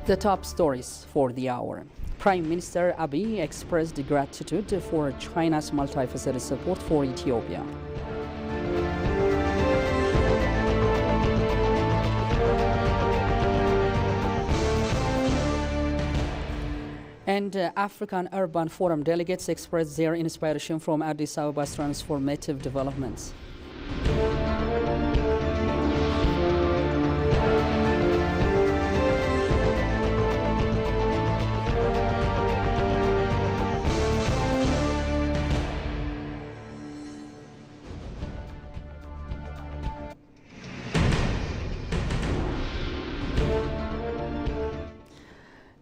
The top stories for the hour. Prime Minister Abiy expressed gratitude for China's multifaceted support for Ethiopia. And African Urban Forum delegates expressed their inspiration from Addis Abeba's transformative developments.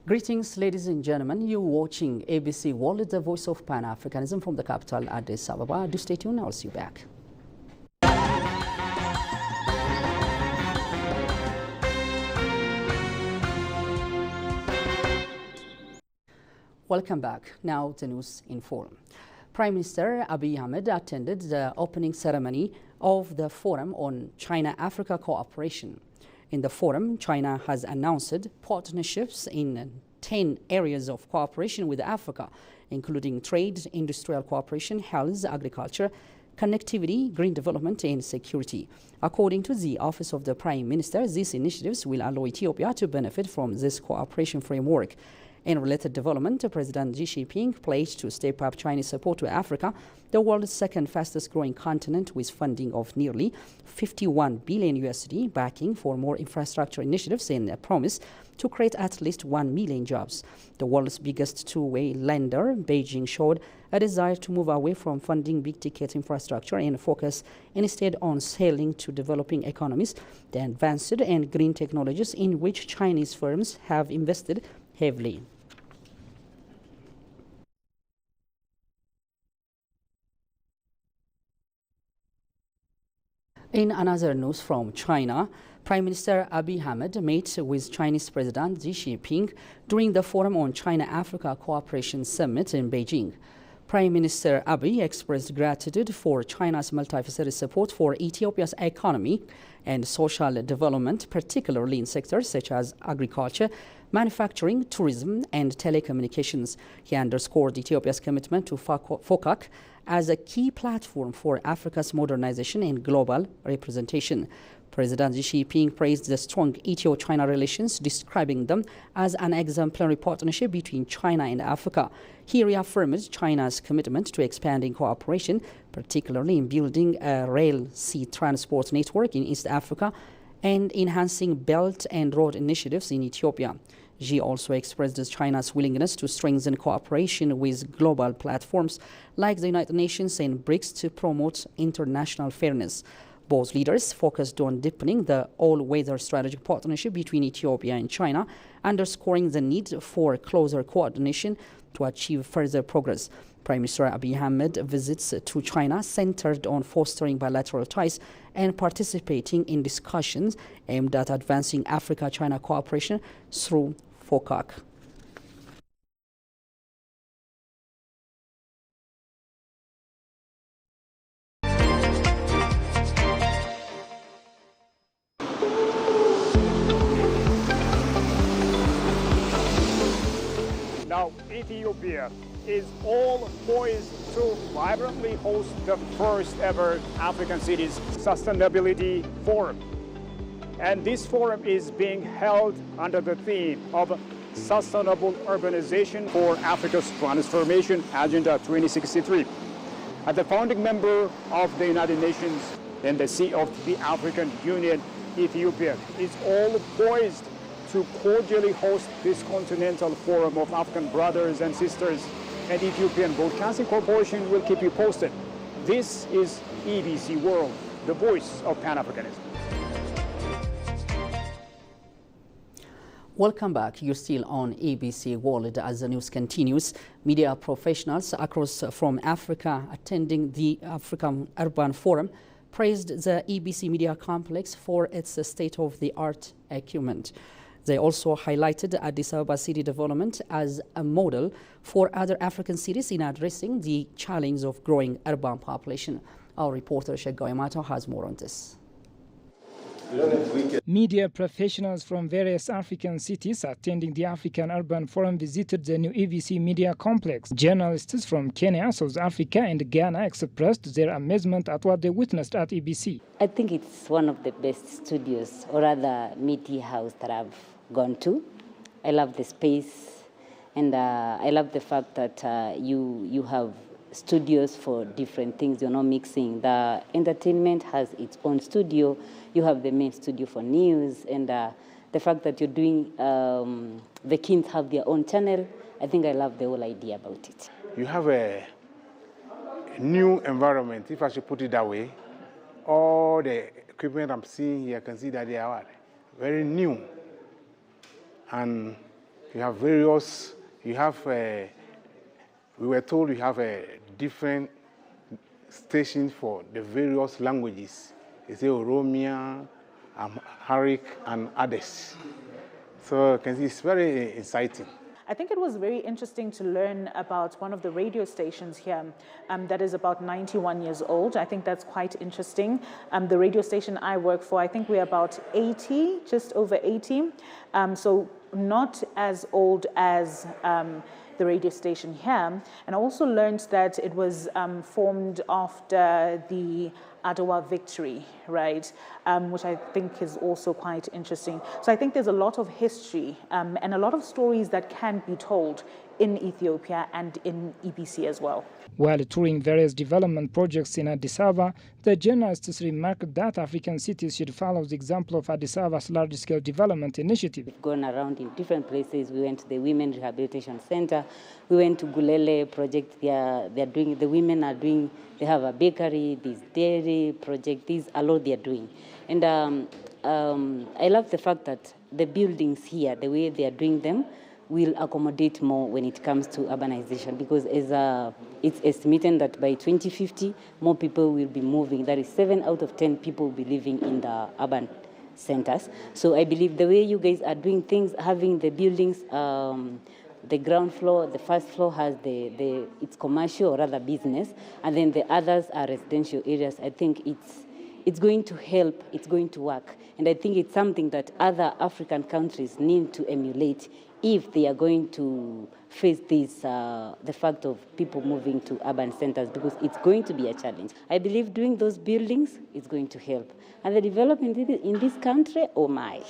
Greetings, ladies and gentlemen. You're watching ABC World, the voice of Pan-Africanism from the capital, Addis Ababa. Do stay tuned. I'll see you back. Welcome back. Now the news in full. Prime Minister Abiy Ahmed attended the opening ceremony of the Forum on China-Africa Cooperation. In the forum, China has announced partnerships in 10 areas of cooperation with Africa, including trade, industrial cooperation, health, agriculture, connectivity, green development, and security. According to the Office of the Prime Minister, these initiatives will allow Ethiopia to benefit from this cooperation framework. In related development, President Xi Jinping pledged to step up Chinese support to Africa, the world's second fastest growing continent, with funding of nearly 51 billion USD backing for more infrastructure initiatives and a promise to create at least 1 million jobs. The world's biggest two-way lender, Beijing showed a desire to move away from funding big-ticket infrastructure and focus instead on selling to developing economies the advanced and green technologies in which Chinese firms have invested heavily. In another news from China, Prime Minister Abiy Ahmed met with Chinese President Xi Jinping during the Forum on China-Africa Cooperation Summit in Beijing. Prime Minister Abiy expressed gratitude for China's multifaceted support for Ethiopia's economy and social development, particularly in sectors such as agriculture, manufacturing, tourism, and telecommunications. He underscored Ethiopia's commitment to FOCAC as a key platform for Africa's modernization and global representation. President Xi Jinping praised the strong Ethio-China relations, describing them as an exemplary partnership between China and Africa. He reaffirmed China's commitment to expanding cooperation, particularly in building a rail sea transport network in East Africa and enhancing Belt and Road initiatives in Ethiopia. Xi also expressed China's willingness to strengthen cooperation with global platforms like the United Nations and BRICS to promote international fairness. Both leaders focused on deepening the all-weather strategic partnership between Ethiopia and China, underscoring the need for closer coordination to achieve further progress. Prime Minister Abiy Ahmed visits to China centered on fostering bilateral ties and participating in discussions aimed at advancing Africa-China cooperation through FOCAC. Now, Ethiopia is all poised to vibrantly host the first ever African Cities Sustainability Forum. And this forum is being held under the theme of Sustainable Urbanization for Africa's Transformation Agenda 2063. As the founding member of the United Nations and the seat of the African Union, Ethiopia is all poised to cordially host this continental forum of African brothers and sisters, and Ethiopian Broadcasting Corporation will keep you posted. This is ABC World, the voice of Pan-Africanism. Welcome back. You're still on ABC World as the news continues. Media professionals across from Africa attending the African Urban Forum praised the EBC Media Complex for its state-of-the-art equipment. They also highlighted Addis Ababa city development as a model for other African cities in addressing the challenge of growing urban population. Our reporter Sheikh Goyamato has more on this. Media professionals from various African cities attending the African Urban Forum visited the new EBC Media Complex. Journalists from Kenya, South Africa and Ghana expressed their amazement at what they witnessed at EBC. I think it's one of the best studios or other media house that I've gone to. I love the space and I love the fact that you have studios for different things. You're not mixing. The entertainment has its own studio. You have the main studio for news, and the fact that you're doing, the Kings have their own channel. I think I love the whole idea about it. You have a new environment, if I should put it that way. All the equipment I'm seeing here, I can see that they are very new. And you have various, we were told you have a different stations for the various languages. They say Oromia, Amharic, and others. So you can see it's very exciting. I think it was very interesting to learn about one of the radio stations here that is about 91 years old. I think that's quite interesting. The radio station I work for, I think we're about 80, just over 80. So not as old as the radio station here. And I also learned that it was formed after the Adwa victory, right? Which I think is also quite interesting. So I think there's a lot of history and a lot of stories that can be told in Ethiopia and in EBC as well. While touring various development projects in Addis Ababa, the journalists remarked that African cities should follow the example of Addis Ababa's large-scale development initiative. We've gone around in different places. We went to the Women Rehabilitation Center. We went to Gulele project. They're doing, the women are doing, they have a bakery, this dairy project, these a lot they're doing. And I love the fact that the buildings here, the way they are doing them, will accommodate more when it comes to urbanization, because it's estimated that by 2050, more people will be moving. That is 7 out of 10 people will be living in the urban centers. So I believe the way you guys are doing things, having the buildings, the ground floor, the first floor has it's commercial or rather business, and then the others are residential areas. I think it's going to help, it's going to work. And I think it's something that other African countries need to emulate if they are going to face this, the fact of people moving to urban centers, because it's going to be a challenge. I believe doing those buildings is going to help. And the development in this country, oh my,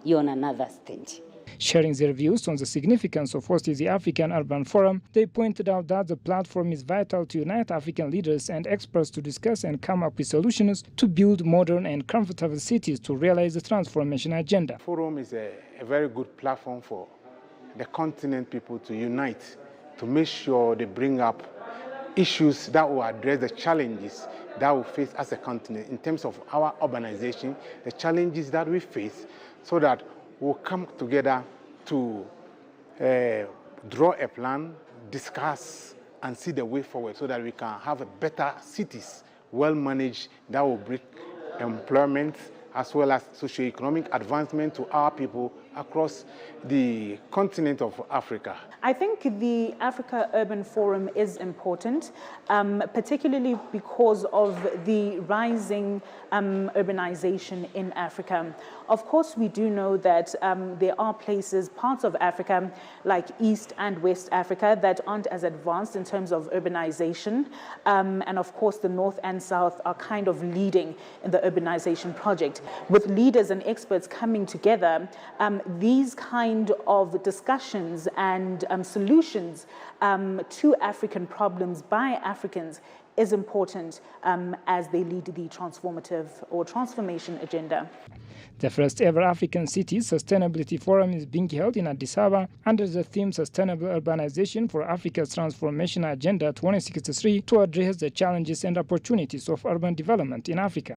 you're on another stage. Sharing their views on the significance of hosting the African Urban Forum, they pointed out that the platform is vital to unite African leaders and experts to discuss and come up with solutions to build modern and comfortable cities to realize the transformation agenda. The forum is a very good platform for the continent people to unite, to make sure they bring up issues that will address the challenges that we face as a continent in terms of our urbanization, the challenges that we face, so that we'll come together to draw a plan, discuss, and see the way forward so that we can have a better cities, well managed, that will bring employment as well as socio-economic advancement to our people across the continent of Africa. I think the Africa Urban Forum is important, particularly because of the rising urbanization in Africa. Of course, we do know that there are places, parts of Africa, like East and West Africa, that aren't as advanced in terms of urbanization. And of course, the North and South are kind of leading in the urbanization project. With leaders and experts coming together, these kind of discussions and solutions to African problems by Africans is important as they lead the transformative or transformation agenda. The first ever African Cities Sustainability Forum is being held in Addis Ababa under the theme Sustainable Urbanization for Africa's Transformation Agenda 2063 to address the challenges and opportunities of urban development in Africa.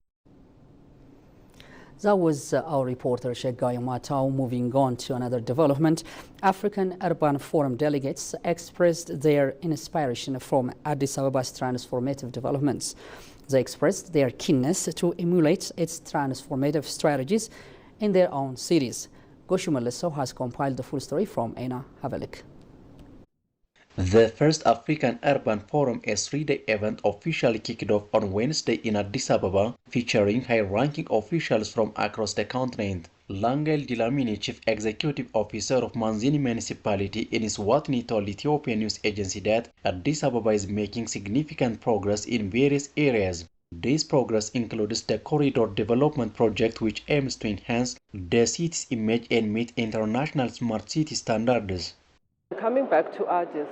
That was our reporter, Shegai Matau. Moving on to another development, African Urban Forum delegates expressed their inspiration from Addis Ababa's transformative developments. They expressed their keenness to emulate its transformative strategies in their own cities. Goshu Malesso has compiled the full story from Aina Havalik. The first African Urban Forum, a 3-day event, officially kicked off on Wednesday in Addis Ababa, featuring high-ranking officials from across the continent. Langel Dilamini, Chief Executive Officer of Manzini Municipality in Eswatini, told Ethiopian news agency that Addis Ababa is making significant progress in various areas. This progress includes the Corridor Development Project, which aims to enhance the city's image and meet international smart city standards. Coming back to Addis,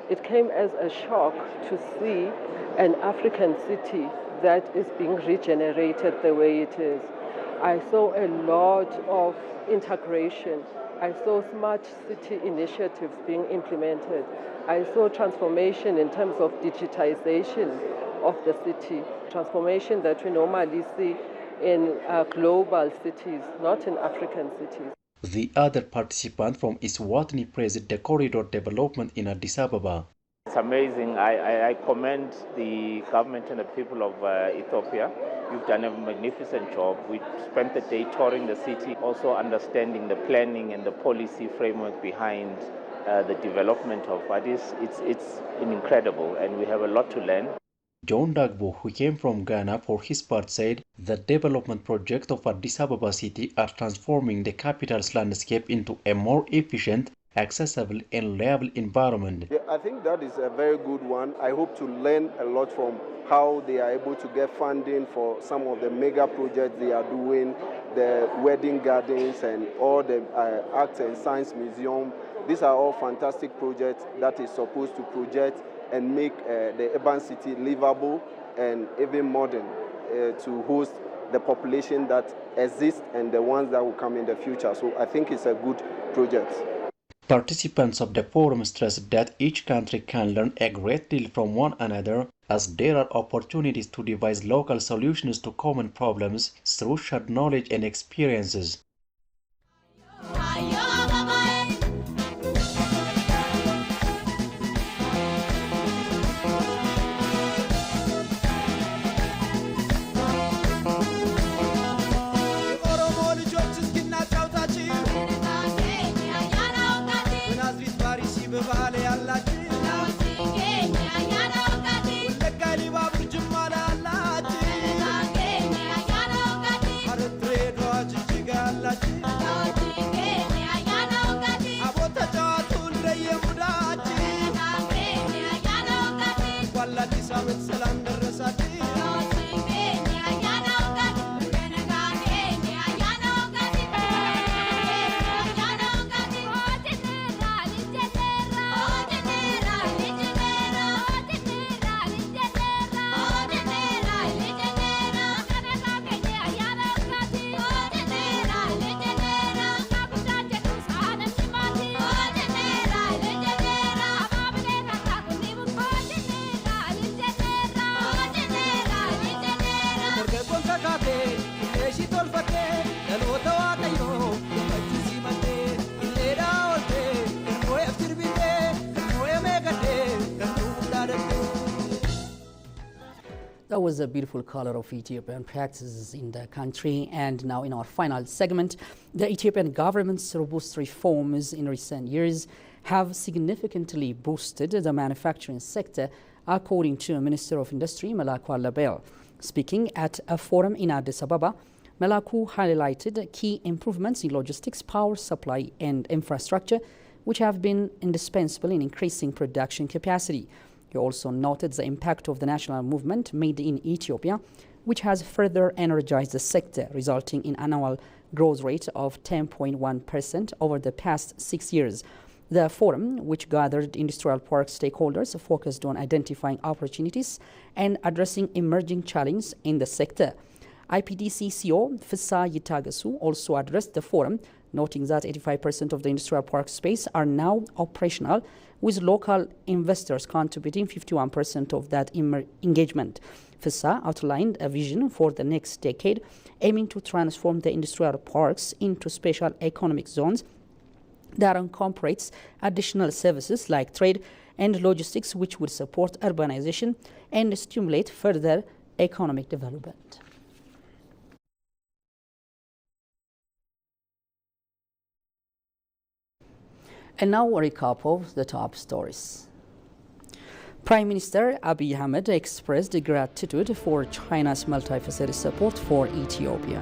it came as a shock to see an African city that is being regenerated the way it is. I saw a lot of integration. I saw smart city initiatives being implemented. I saw transformation in terms of digitization of the city, transformation that we normally see in global cities, not in African cities. The other participant from Eswatini praised the corridor development in Addis Ababa. It's amazing. I commend the government and the people of Ethiopia. You've done a magnificent job. We spent the day touring the city, also understanding the planning and the policy framework behind the development of Addis. It's incredible, and we have a lot to learn. John Dagbo, who came from Ghana, for his part said the development projects of Addis Ababa city are transforming the capital's landscape into a more efficient, accessible and reliable environment. Yeah, I think that is a very good one. I hope to learn a lot from how they are able to get funding for some of the mega projects they are doing, the wedding gardens and all the Arts and Science Museum. These are all fantastic projects that is supposed to project and make the urban city livable and even modern to host the population that exists and the ones that will come in the future. So I think it's a good project. Participants of the forum stressed that each country can learn a great deal from one another, as there are opportunities to devise local solutions to common problems through shared knowledge and experiences. That was a beautiful color of Ethiopian practices in the country. And now in our final segment, the Ethiopian government's robust reforms in recent years have significantly boosted the manufacturing sector, according to Minister of Industry Melaku Alabel. Speaking at a forum in Addis Ababa, Melaku highlighted key improvements in logistics, power supply and infrastructure, which have been indispensable in increasing production capacity. He also noted the impact of the national movement made in Ethiopia, which has further energized the sector, resulting in annual growth rate of 10.1% over the past 6 years. The forum, which gathered industrial park stakeholders, focused on identifying opportunities and addressing emerging challenges in the sector. IPDC CEO Fissa Yitagasu also addressed the forum, noting that 85% of the industrial park space are now operational, with local investors contributing 51% of that engagement. Fissa outlined a vision for the next decade, aiming to transform the industrial parks into special economic zones that incorporates additional services like trade and logistics, which would support urbanization and stimulate further economic development. And now a recap of the top stories. Prime Minister Abiy Ahmed expressed gratitude for China's multifaceted support for Ethiopia.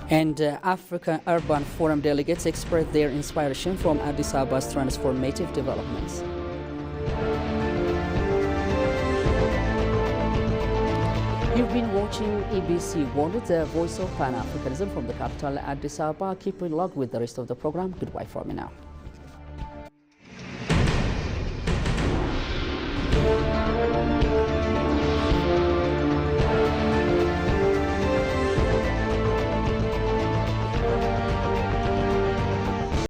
And Africa Urban Forum delegates expressed their inspiration from Addis Ababa's transformative developments. You've been watching EBC World, the voice of Pan-Africanism from the capital Addis Ababa. Keep in log with the rest of the program. Goodbye for me now.